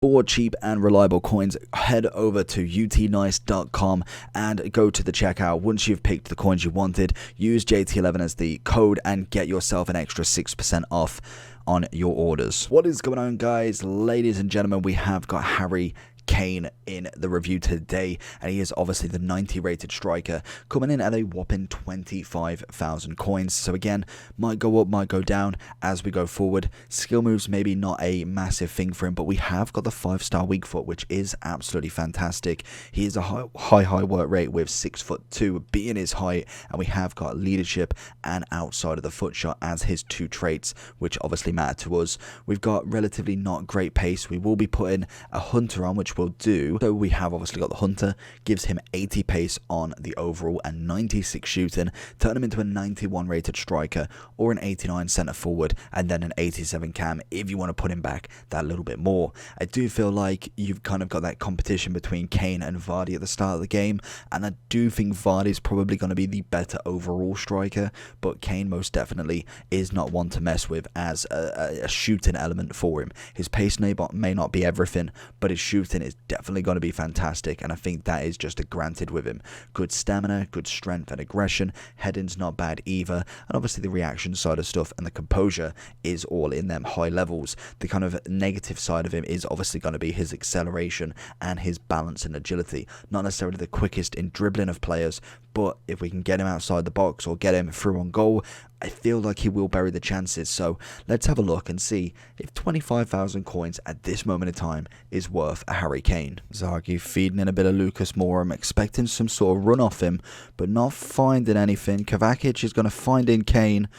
For cheap and reliable coins, head over to utnice.com and go to the checkout. Once you've picked the coins you wanted, use JT11 as the code and get yourself an extra 6% off on your orders. What is going on, guys? Ladies and gentlemen, we have got Harry Kane in the review today, and he is obviously the 90 rated striker, coming in at a whopping 25,000 coins. So again, might go up, might go down as we go forward. Skill moves maybe not a massive thing for him, but we have got the 5-star weak foot, which is absolutely fantastic. He is a high work rate with 6'2" being his height, and we have got leadership and outside of the foot shot as his two traits, which obviously matter to us. We've got relatively not great pace. We will be putting a hunter on, which will do. So we have obviously got the hunter, gives him 80 pace on the overall and 96 shooting, turn him into a 91 rated striker or an 89 centre forward, and then an 87 cam if you want to put him back that little bit more. I do feel like you've kind of got that competition between Kane and Vardy at the start of the game, and I do think Vardy's probably going to be the better overall striker, but Kane most definitely is not one to mess with as a shooting element for him. His pace may not be everything, but his shooting is definitely going to be fantastic, and I think that is just a granted with him. Good stamina, good strength and aggression, heading's not bad either, and obviously the reaction side of stuff and the composure is all in them high levels. The kind of negative side of him is obviously going to be his acceleration and his balance and agility. Not necessarily the quickest in dribbling of players, but if we can get him outside the box or get him through on goal, I feel like he will bury the chances. So let's have a look and see if 25,000 coins at this moment in time is worth a Harry Kane. Zagi feeding in a bit of Lucas Moura. I'm expecting some sort of run off him, but not finding anything. Kovacic is going to find in Kane.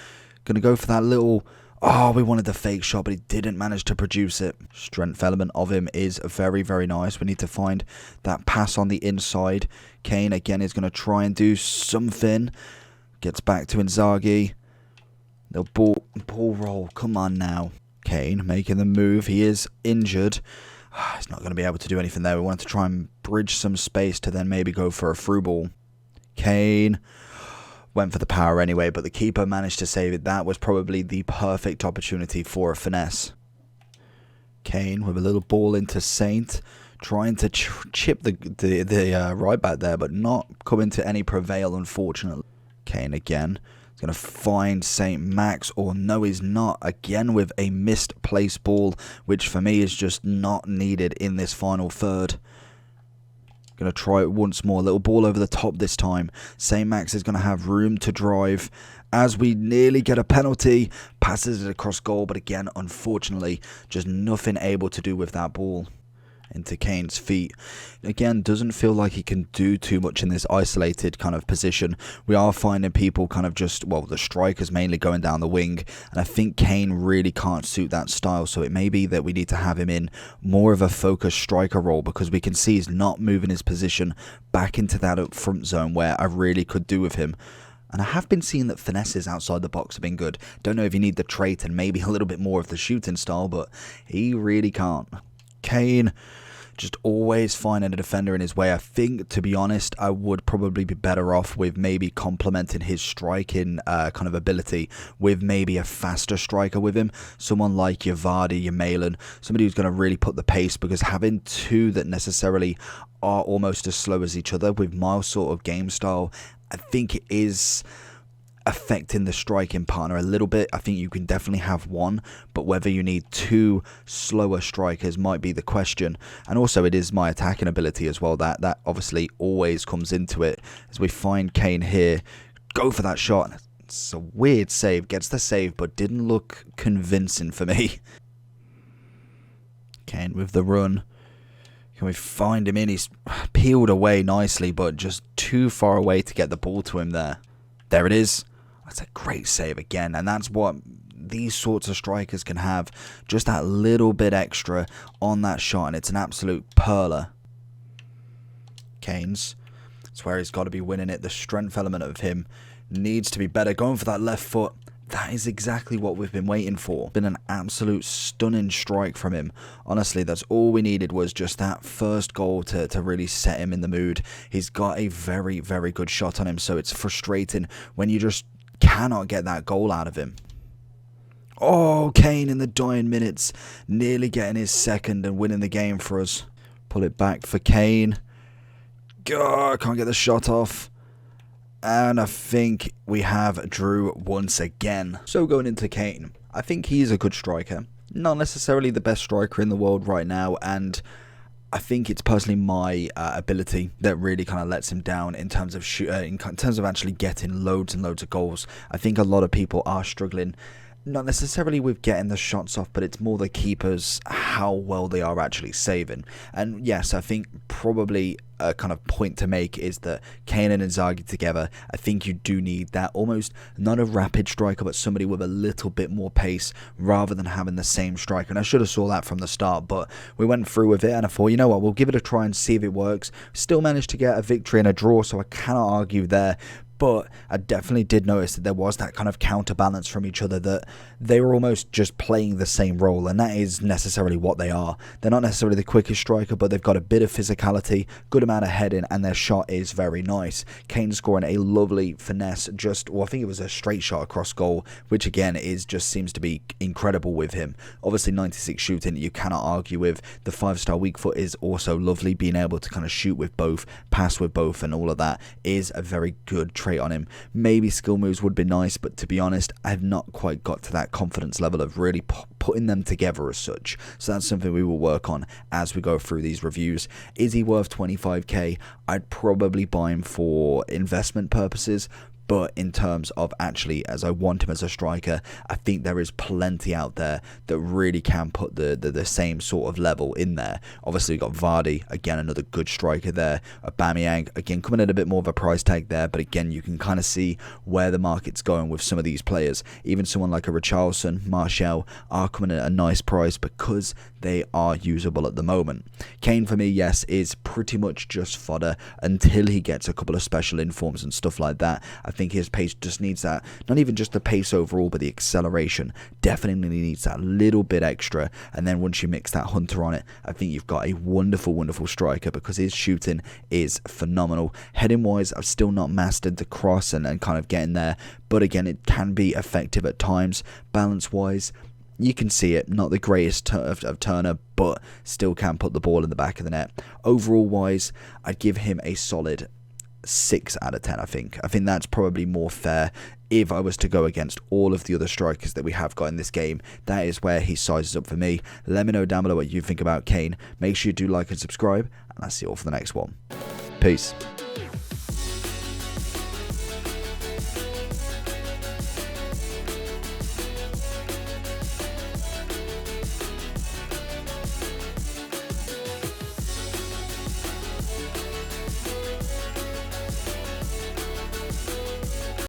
Going to go for that little... Oh, we wanted the fake shot, but he didn't manage to produce it. Strength element of him is very, very nice. We need to find that pass on the inside. Kane, again, is going to try and do something. Gets back to Inzaghi. The ball roll. Come on now. Kane making the move. He is injured. He's not going to be able to do anything there. We wanted to try and bridge some space to then maybe go for a through ball. Kane... went for the power anyway, but the keeper managed to save it. That was probably the perfect opportunity for a finesse. Kane with a little ball into Saint, trying to chip the right back there, but not coming to any prevail, unfortunately. Kane again. He's going to find St. Max, or no, he's not. Again with a missed place ball, which for me is just not needed in this final third. Going to try it once more. Little ball over the top this time. St. Max is going to have room to drive as we nearly get a penalty. Passes it across goal, but again, unfortunately, just nothing able to do with that ball into Kane's feet. Again, doesn't feel like he can do too much in this isolated kind of position. We are finding people kind of just, well, the strikers mainly going down the wing, and I think Kane really can't suit that style, so it may be that we need to have him in more of a focused striker role, because we can see he's not moving his position back into that up front zone where I really could do with him. And I have been seeing that finesses outside the box have been good. Don't know if you need the trait and maybe a little bit more of the shooting style, but he really can't. Kane just always finding a defender in his way. I think, to be honest, I would probably be better off with maybe complementing his striking kind of ability with maybe a faster striker with him. Someone like your Vardy, your Malin, somebody who's going to really put the pace, because having two that necessarily are almost as slow as each other with my sort of game style, I think it is affecting the striking partner a little bit. I think you can definitely have one, but whether you need two slower strikers might be the question. And also it is my attacking ability as well that obviously always comes into it. As we find Kane here, go for that shot. It's a weird save, gets the save, but didn't look convincing for me. Kane with the run. Can we find him in? He's peeled away nicely, but just too far away to get the ball to him there. There it is. That's a great save again, and that's what these sorts of strikers can have. Just that little bit extra on that shot, and it's an absolute perler. Kane's. That's where he's got to be winning it. The strength element of him needs to be better. Going for that left foot. That is exactly what we've been waiting for. Been an absolute stunning strike from him. Honestly, that's all we needed, was just that first goal to really set him in the mood. He's got a very, very good shot on him, so it's frustrating when you just cannot get that goal out of him. Oh, Kane in the dying minutes, nearly getting his second and winning the game for us. Pull it back for Kane. Oh, can't get the shot off. And I think we have Drew once again. So going into Kane, I think he's a good striker. Not necessarily the best striker in the world right now, and I think it's personally my ability that really kind of lets him down in terms of in terms of actually getting loads and loads of goals. I think a lot of people are struggling, not necessarily with getting the shots off, but it's more the keepers, how well they are actually saving. And yes, I think probably a kind of point to make is that Kane and Inzaghi together, I think you do need that almost not a rapid striker, but somebody with a little bit more pace rather than having the same striker. And I should have saw that from the start, but we went through with it and I thought, you know what, we'll give it a try and see if it works. Still managed to get a victory and a draw, so I cannot argue there. But I definitely did notice that there was that kind of counterbalance from each other, that they were almost just playing the same role, and that is necessarily what they are. They're not necessarily the quickest striker, but they've got a bit of physicality, good amount of heading, and their shot is very nice. Kane scoring a lovely finesse, I think it was a straight shot across goal, which again seems to be incredible with him. Obviously 96 shooting, you cannot argue with. The 5-star weak foot is also lovely, being able to kind of shoot with both, pass with both, and all of that is a very good trait on him. Maybe skill moves would be nice, but to be honest, I have not quite got to that confidence level of really putting them together as such. So that's something we will work on as we go through these reviews. Is he worth 25k? I'd probably buy him for investment purposes, but in terms of actually, as I want him as a striker, I think there is plenty out there that really can put the same sort of level in there. Obviously, we've got Vardy, again, another good striker there. Aubameyang, again, coming at a bit more of a price tag there, but again, you can kind of see where the market's going with some of these players. Even someone like a Richarlison, Martial are coming at a nice price because they are usable at the moment. Kane, for me, yes, is pretty much just fodder until he gets a couple of special informs and stuff like that. I think his pace just needs that, not even just the pace overall, but the acceleration definitely needs that little bit extra. And then once you mix that Hunter on it, I think you've got a wonderful, wonderful striker, because his shooting is phenomenal. Heading wise, I've still not mastered the cross and kind of getting there, but again, it can be effective at times. Balance wise, you can see it, not the greatest of Turner, but still can put the ball in the back of the net. Overall wise, I'd give him a solid 6 out of 10, I think. I think that's probably more fair if I was to go against all of the other strikers that we have got in this game. That is where he sizes up for me. Let me know down below what you think about Kane. Make sure you do like and subscribe, and I'll see you all for the next one. Peace.